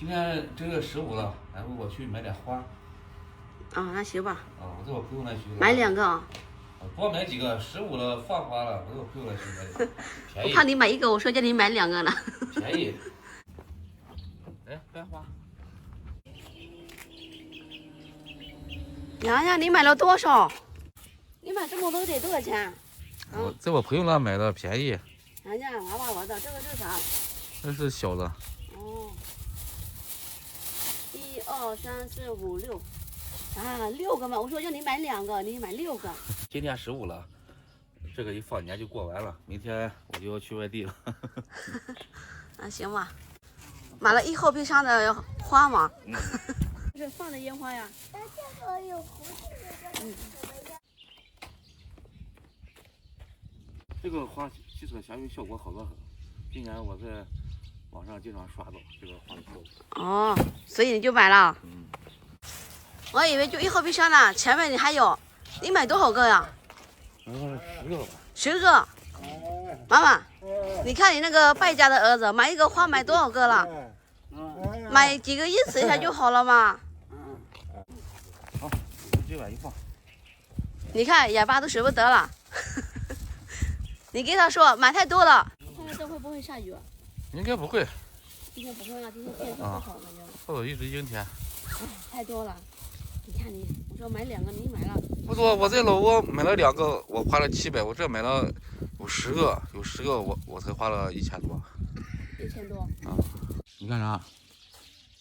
今天这个15了，然后我去买点花。啊，那行吧。啊，我这我朋友那去。买2个啊。多买几个，15了放花了，我这我朋友那去买点。便宜。我怕你买1个，我说叫你买2个呢。便宜。哎，白花。洋洋，你买了多少？你买这么多得多少钱？我在我朋友那买的，便宜。洋洋，娃娃玩的，这个是啥？这是小的。哦。1、2、3、4、5、6。啊，6个嘛，我说叫你买2个，你买6个。今天15了，这个一放年就过完了，明天我就要去外地了。啊，行吧。买了1号冰箱的花吗？这放的烟花呀。这个有胡子的。这个花其实香薰效果好得很，今年我在网上经常刷到这个花的效果。哦，所以你就买了。嗯。我以为就1号冰箱呢，前面你还有，你买多少个呀10个吧。10个。妈妈，你看你那个败家的儿子，买1个花买多少个了？买几个意思一下就好了嘛。好，这碗一放。你看眼巴都舍不得了。你跟他说买太多了。看看这会不会下雨？应该不会。今天不会啊，今天天气不好，感觉。后头一直阴天。太多了。你看你，我说买2个，你买了。不多，我在老挝买了2个，我花了700，我这买了有10个，我才花了1000多。1000多。啊，你干啥？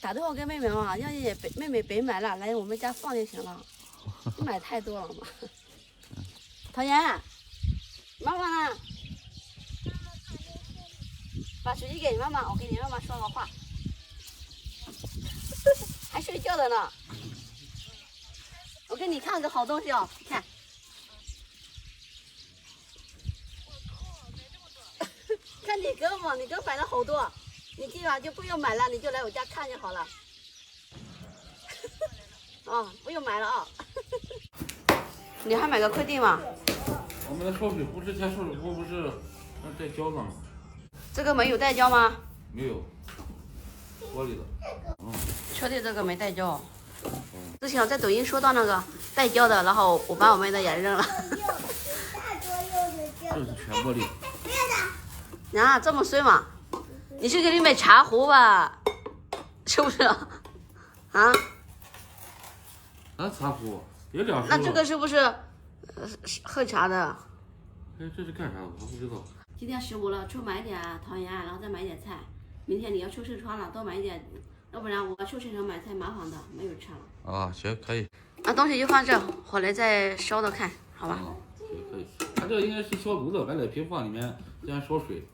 打电话给妹妹嘛，让妹妹别买了，来我们家放就行了。你买太多了嘛。陶岩，妈妈呢？把手机给妈妈，我给你妈妈说个话。还睡觉的呢。我给你看个好东西哦，看。看你哥嘛，你哥买了好多，你今晚就不用买了，你就来我家看就好了。哦，不用买了啊。你还买个快递吗？我们的烧水壶之前烧水壶不是带胶的吗？这个没有带胶吗？没有，玻璃的。确定这个没带胶。之前我在抖音刷到那个带胶的，然后我把我们的也扔了。这是全玻璃。啊，这么衰吗？你是给你买茶壶吧？是不是？啊？茶壶也2十。那这个是不是喝茶的？哎，这是干啥的？我不知道。今天15了，去买点糖盐，然后再买点菜。明天你要去四川了，多买一点，要不然我去市场买菜麻烦的，没有车了。啊，行，可以。那东西就放这，回来再烧着看，好吧？行，可以。它这应该是消毒的，把奶瓶放里面，这样烧水，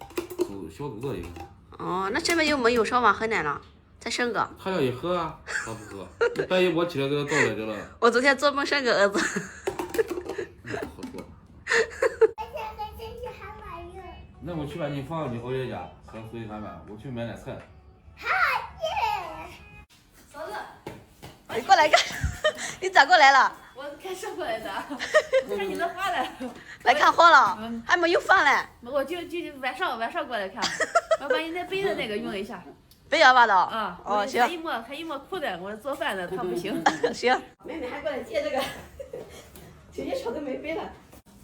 消毒的应该。哦，那这边又没有烧完喝奶了，再生个。他要也喝啊，他不喝。半夜我起来给他倒在这了。我昨天做梦生个儿子。好说。那我去把你放你熬夜家和回团饭，我去买点菜。嫂子，你过来干，你咋过来了？我开车过来的，看你的花了。来看花了，还没有放嘞。我就晚上过来看，我把你那杯子那个用一下。不要吧的。啊，哦，行。还一摸裤的，我做饭的，他不行。行。妹妹还过来借这个，直接手都没背了。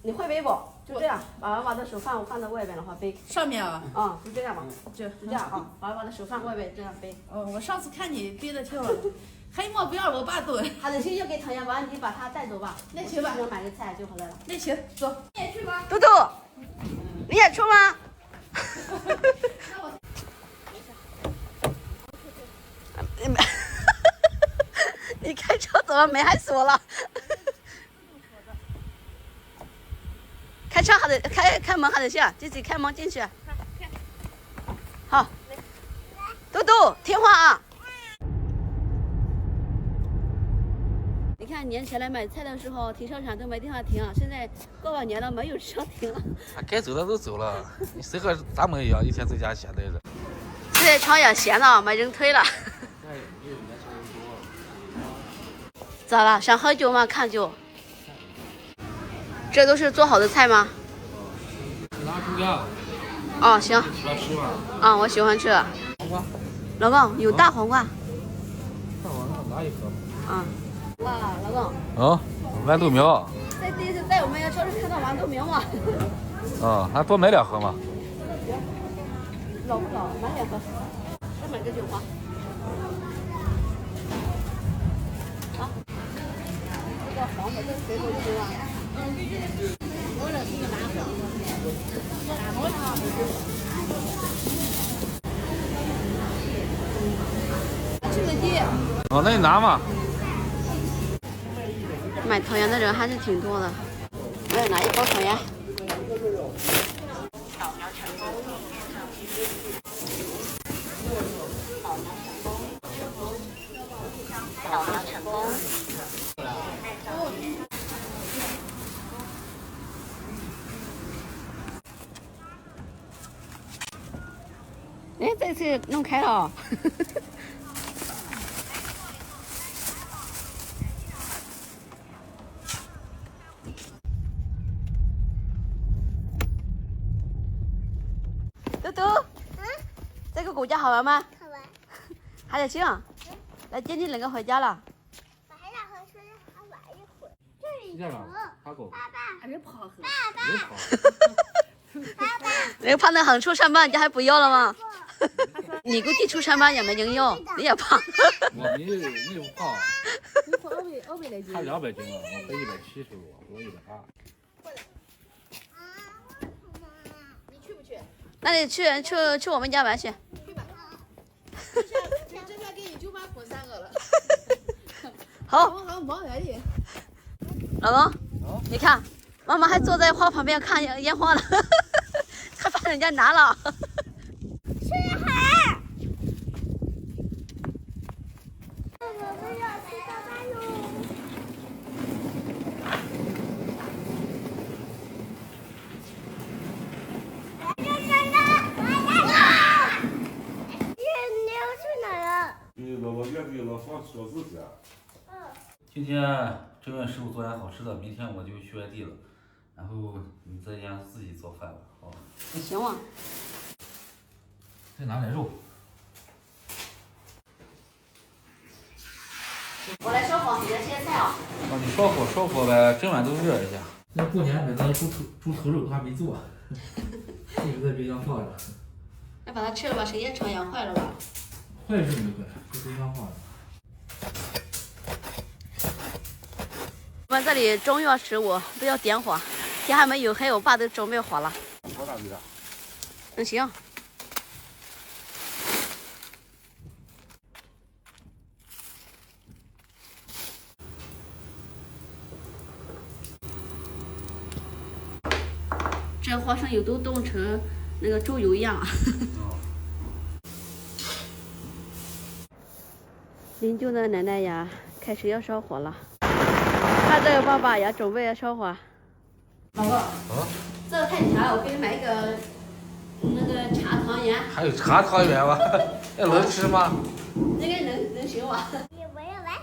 你会背不？就这样，把娃娃的手放在外边的话背。上面啊？啊，就这样吧。就这样啊，把娃娃的手放外边这样背。哦，我上次看你背的挺好的。还一摸不要我爸动。好的，行，就给唐阳吧，你把他带走吧。那行吧，我买个菜就回来了。那行，走。你也去吗？嘟嘟，你也出吗？你开车怎么门还锁了？开车还得开门还得行，自己开门进去。好，嘟嘟听话啊！你看年前来买菜的时候停车场都没地方停，现在过完年了没有车停了。该走的都走了，你谁和咱们一样，一天在家闲待着。现在厂也闲了，没人推了。咋了？想喝酒吗？看酒。这都是做好的菜吗？拿出家。哦，行。喜欢吃吗？啊，我喜欢吃。黄瓜。老公有大黄瓜。大黄瓜拿一颗。啊。哇，老公。哦，豌豆苗。这第一次在我们超市看到豌豆苗嘛。啊，还多买2盒嘛。老不老？买2盒，再买个9花。好，这个黄的这个水果就行了。我这是个蓝色。这个地。哦，那你拿嘛。买桃园的人还是挺多的。我也拿1包桃园。扫描成功。哎，这次弄开了。嘟嘟，这个骨架好玩吗？好玩。还得行。来，今天能够回家了。晚上和叔叔还玩一会儿。这里有。爬狗。爸爸。还是跑河。爸爸。那个胖的很，出上班你还不要了吗？你估计出上班也没人要，你也胖。我你不胖。你胖200来斤。他200斤了，我才170多，我180。你去不去？那你去我们家玩去。去吧。这下给你舅妈捆3个了。好。我好像忙远去。老公，你看，妈妈还坐在花旁边看烟花呢，还把人家拿了。吃海。我们要去大巴哟。今天这位师傅做点好吃的，明天我就去外地了，然后你在家自己做饭了，好吧？行啊。再拿点肉。我来烧火，你来切菜啊。哦，你烧火呗，整晚都热一下。那过年买的猪头肉还没做，一直在冰箱放着。那把它吃了吧，时间长养坏了吧？坏是没坏，就冰箱放着。我们这里中药食物都要点火，天还没有黑，我爸都准备好了。多大鱼的？行。这花生油都冻成那个猪油一样了。邻居的奶奶呀，开始要烧火了。他这个爸爸也准备要烧火。老公，这个太甜，我给你买一个那个茶汤圆。还有茶汤圆吗？那能吃吗？那个能行吗？我要玩。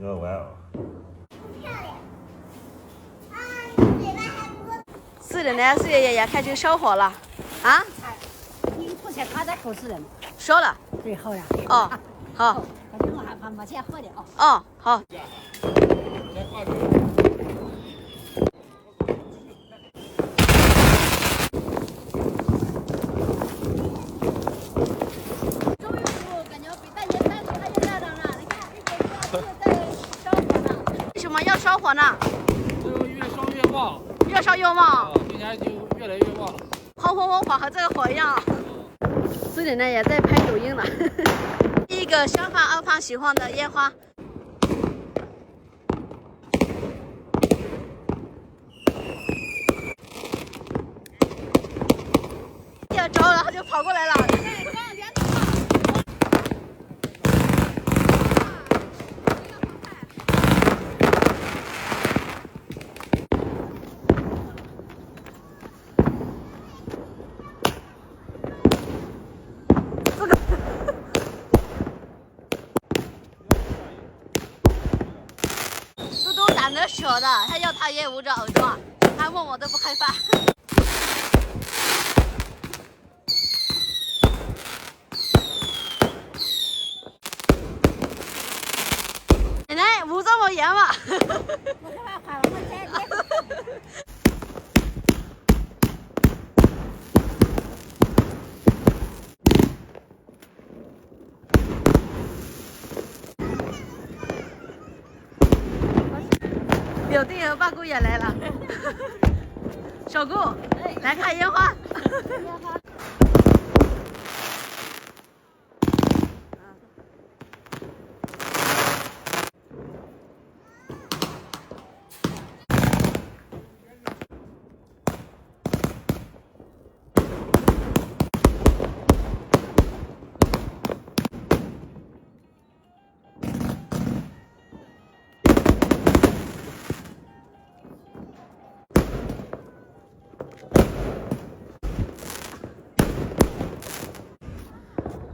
要玩啊。漂亮。啊，你嘴巴还不够。四奶奶、四爷爷也开始烧火了。啊？你不才他在口吃的吗？烧了。对，好呀。哦，好。反正我还没钱喝的啊。哦，好。为什么要烧火呢？越烧越旺。越烧越旺。今年就越来越旺。红火和这个火一样。孙奶奶也在拍抖音呢。一个香饭二胖喜欢的烟花。要着了，他就跑过来了。嘟嘟胆子小的，他要他也捂着耳朵，他问我都不害怕。冒烟吗？我干嘛换了？我再表弟和八姑也来了。小姑，来看烟花。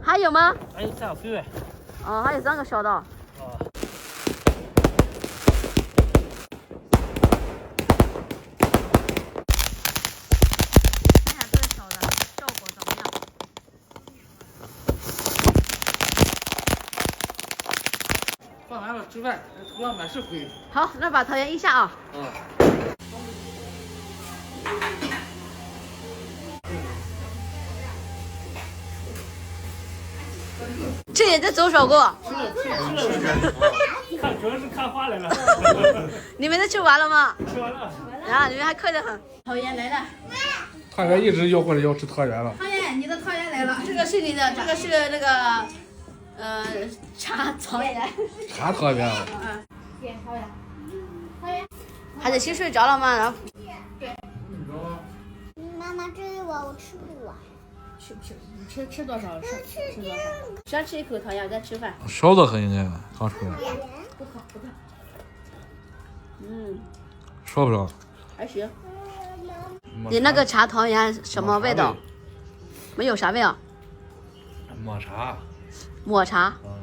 还有吗？还有3个飞呗。哦，还有3个小的。啊。看看这个小的效果怎么样？放完了吃饭，头上满是灰。好，那把桃园一下啊。这也在走小姑。看，主要是看花来了。你们都吃完了吗？吃完了。啊，你们还客得很。桃园来了。汤圆一直要过来要吃汤圆了。桃园，你的桃园来了。这个是你的，这个是那个，茶桃园。茶汤圆啊。孩子先睡着了吗？然后。妈妈，这一碗我吃不完。吃不吃？你吃多少？吃多少？先吃一口桃园再吃饭。小的很应该刚出来。不烫不烫。嗯。说不说？还行。你那个茶桃园什么味道？没有啥味啊？抹茶。抹茶。嗯。